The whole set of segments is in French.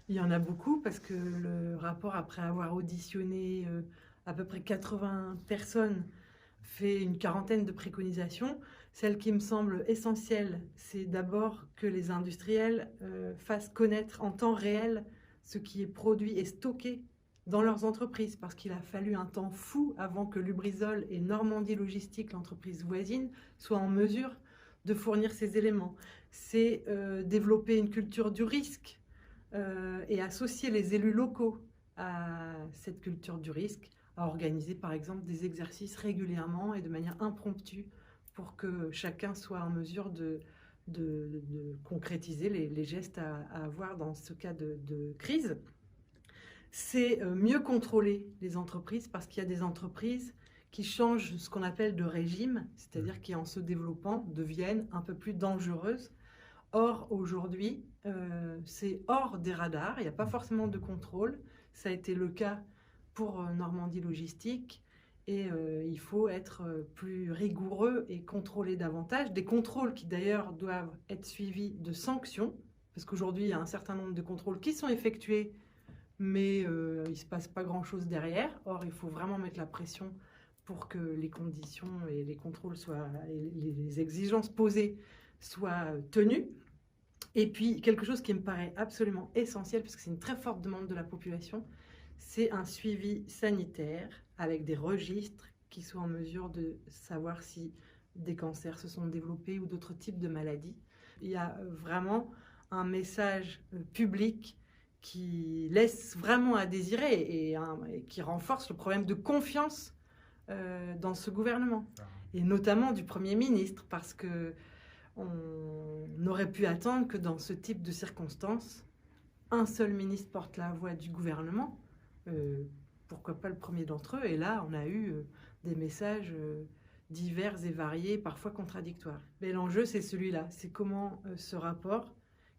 Il y en a beaucoup parce que le rapport, après avoir auditionné à peu près 80 personnes, fait une quarantaine de préconisations. Celle qui me semble essentielle, c'est d'abord que les industriels fassent connaître en temps réel ce qui est produit et stocké dans leurs entreprises, parce qu'il a fallu un temps fou avant que Lubrizol et Normandie Logistique, l'entreprise voisine, soient en mesure de fournir ces éléments. C'est développer une culture du risque et associer les élus locaux à cette culture du risque, à organiser par exemple des exercices régulièrement et de manière impromptue pour que chacun soit en mesure de concrétiser les gestes à avoir dans ce cas de crise. C'est mieux contrôler les entreprises, parce qu'il y a des entreprises qui changent ce qu'on appelle de régime, c'est-à-dire qui en se développant deviennent un peu plus dangereuses. Or, aujourd'hui, c'est hors des radars, il n'y a pas forcément de contrôle. Ça a été le cas pour Normandie Logistique, et il faut être plus rigoureux et contrôler davantage. Des contrôles qui d'ailleurs doivent être suivis de sanctions, parce qu'aujourd'hui, il y a un certain nombre de contrôles qui sont effectués, mais il ne se passe pas grand-chose derrière. Or, il faut vraiment mettre la pression pour que les conditions et les contrôles et les exigences posées soient tenues. Et puis, quelque chose qui me paraît absolument essentiel, parce que c'est une très forte demande de la population, c'est un suivi sanitaire avec des registres qui soient en mesure de savoir si des cancers se sont développés ou d'autres types de maladies. Il y a vraiment un message public qui laisse vraiment à désirer et qui renforce le problème de confiance dans ce gouvernement, et notamment du Premier ministre, parce que on aurait pu attendre que dans ce type de circonstances, un seul ministre porte la voix du gouvernement, pourquoi pas le premier d'entre eux, et là on a eu des messages divers et variés, parfois contradictoires. Mais l'enjeu, c'est celui-là, c'est comment ce rapport,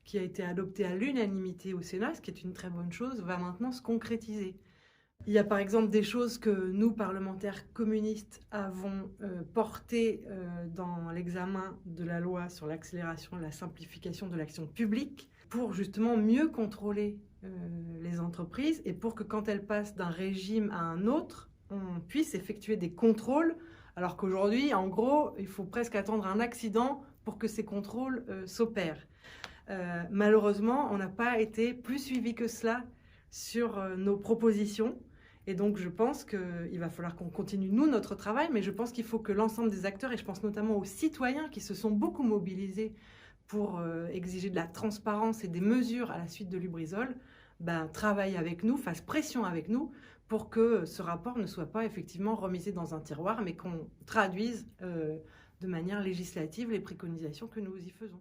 qui a été adopté à l'unanimité au Sénat, ce qui est une très bonne chose, va maintenant se concrétiser. Il y a par exemple des choses que nous, parlementaires communistes, avons portées dans l'examen de la loi sur l'accélération et la simplification de l'action publique, pour justement mieux contrôler les entreprises, et pour que quand elles passent d'un régime à un autre, on puisse effectuer des contrôles, alors qu'aujourd'hui, en gros, il faut presque attendre un accident pour que ces contrôles s'opèrent. Malheureusement, on n'a pas été plus suivi que cela sur nos propositions. Et donc, je pense qu'il va falloir qu'on continue, nous, notre travail, mais je pense qu'il faut que l'ensemble des acteurs, et je pense notamment aux citoyens qui se sont beaucoup mobilisés pour exiger de la transparence et des mesures à la suite de Lubrizol, travaillent avec nous, fassent pression avec nous pour que ce rapport ne soit pas effectivement remisé dans un tiroir, mais qu'on traduise de manière législative les préconisations que nous y faisons.